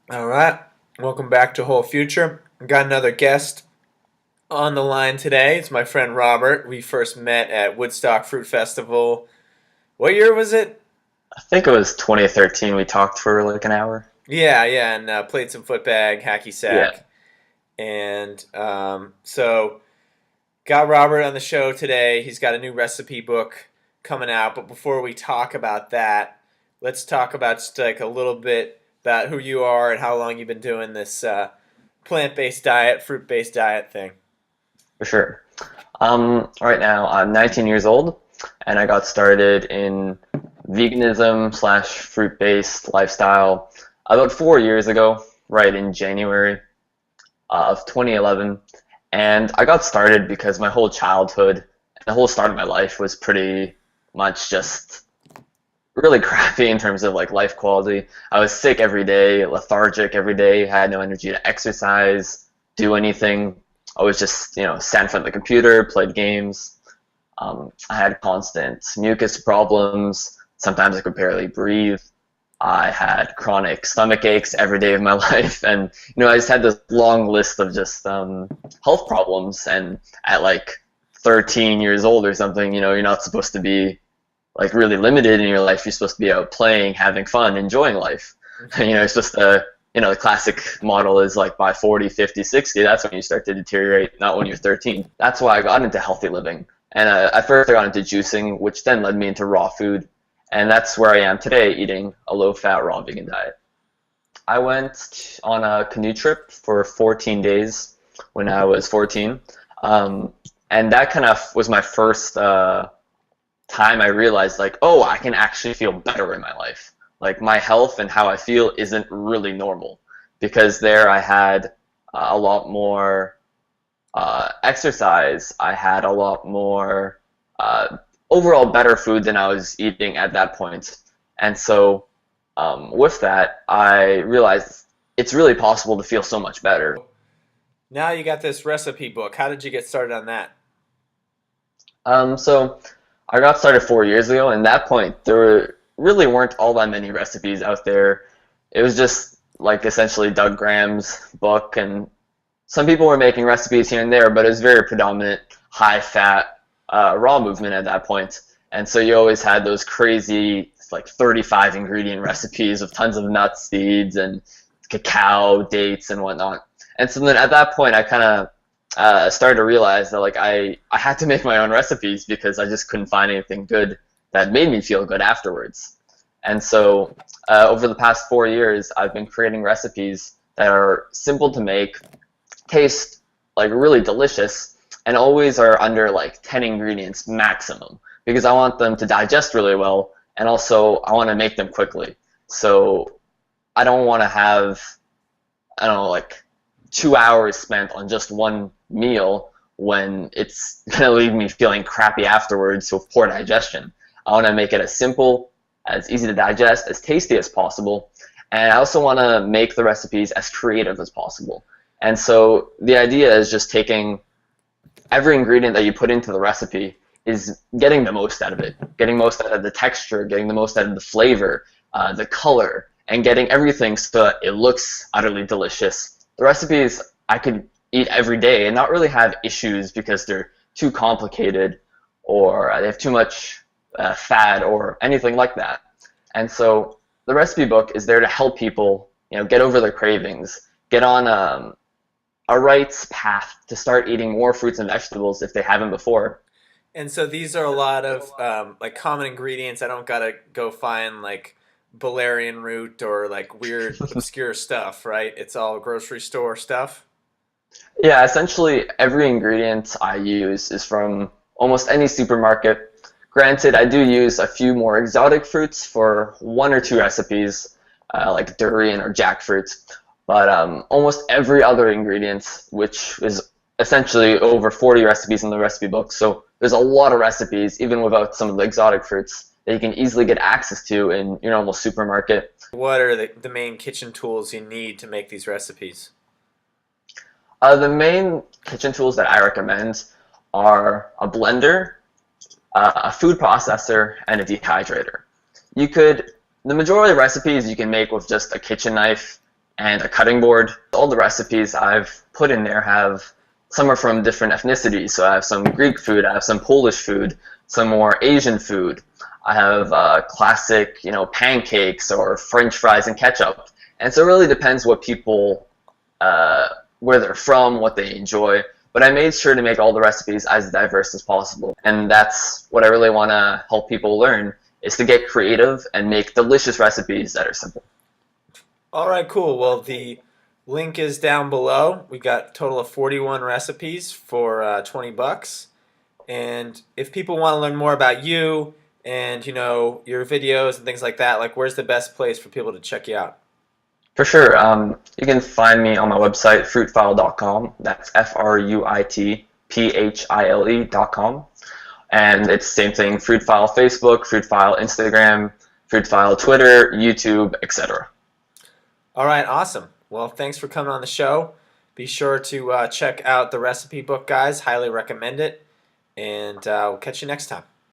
All right. Welcome back to Whole Future. I've got another guest on the line today. It's my friend Robert. We first met at Woodstock Fruit Festival. What year was it? I think it was 2013. We talked for like an hour. Yeah, and played some footbag, hacky Yeah, sack. And so got Robert on the show today. He's got a new recipe book coming out. But before we talk about that, let's talk about just like a little bit about who you are and how long you've been doing this plant-based diet, fruit-based diet thing. for sure. Right now I'm 19 years old, and I got started in veganism slash fruit-based lifestyle about 4 years ago, right in January of 2011. And I got started because my whole childhood and the whole start of my life was pretty much just really crappy in terms of like life quality. I was sick every day, lethargic every day, had no energy to exercise, do anything. I was just, sat in front of the computer, played games. I had constant mucus problems. Sometimes I could barely breathe. I had chronic stomach aches every day of my life, and I just had this long list of just health problems. And at like 13 years old or something, you're not supposed to be like really limited in your life. You're supposed to be out playing, having fun, enjoying life. You're supposed to, the classic model is like by 40, 50, 60, that's when you start to deteriorate, not when you're 13. That's why I got into healthy living. And at first I got into juicing, which then led me into raw food. And that's where I am today, eating a low-fat, raw vegan diet. I went on a canoe trip for 14 days when I was 14. And that kind of was my first time I realized like, oh, I can actually feel better in my life. Like my health and how I feel isn't really normal, because there I had a lot more exercise. I had a lot more overall better food than I was eating at that point. And so with that, I realized it's really possible to feel so much better. Now you got this recipe book. How did you get started on that? So I got started 4 years ago, and at that point really weren't all that many recipes out there. It was just like essentially Doug Graham's book, and some people were making recipes here and there, but it was very predominant high-fat raw movement at that point. And so you always had those crazy like 35 ingredient recipes of tons of nuts, seeds, and cacao, dates, and whatnot. And so then at that point, I kind of started to realize that like I had to make my own recipes because I just couldn't find anything good that made me feel good afterwards. And so over the past 4 years, I've been creating recipes that are simple to make, taste like really delicious, and always are under like 10 ingredients maximum, because I want them to digest really well, and also I want to make them quickly. So I don't want to have, I don't know, like 2 hours spent on just one meal when it's gonna leave me feeling crappy afterwards with poor digestion. I want to make it as simple, as easy to digest, as tasty as possible, and I also want to make the recipes as creative as possible. And so the idea is just taking every ingredient that you put into the recipe is getting the most out of it, getting most out of the texture, getting the most out of the flavor, the color, and getting everything so that it looks utterly delicious. The recipes I could eat every day and not really have issues because they're too complicated or they have too much fat or anything like that. And so the recipe book is there to help people, get over their cravings, get on a right path to start eating more fruits and vegetables if they haven't before. And so these are a lot of like common ingredients. I don't gotta go find like valerian root or like weird obscure stuff, right? It's all grocery store stuff. Yeah, essentially every ingredient I use is from almost any supermarket. Granted, I do use a few more exotic fruits for one or two recipes, like durian or jackfruit, but almost every other ingredient, which is essentially over 40 recipes in the recipe book, so there's a lot of recipes, even without some of the exotic fruits, that you can easily get access to in your normal supermarket. What are the main kitchen tools you need to make these recipes? The main kitchen tools that I recommend are a blender, a food processor, and a dehydrator. You could, the majority of recipes you can make with just a kitchen knife, and a cutting board. All the recipes I've put in there have some are from different ethnicities. So I have some Greek food, I have some Polish food, some more Asian food. I have classic, pancakes or French fries and ketchup. And so it really depends what people, where they're from, what they enjoy. But I made sure to make all the recipes as diverse as possible. And that's what I really want to help people learn, is to get creative and make delicious recipes that are simple. All right, cool. Well, the link is down below. We got a total of 41 recipes for 20 bucks. And if people want to learn more about you and, your videos and things like that, like where's the best place for people to check you out? For sure. You can find me on my website, fruitfile.com. That's fruitphile.com. And it's the same thing, Fruitfile Facebook, Fruitfile Instagram, Fruitfile Twitter, YouTube, etc. All right, awesome. Well, thanks for coming on the show. Be sure to check out the recipe book, guys. Highly recommend it. And we'll catch you next time.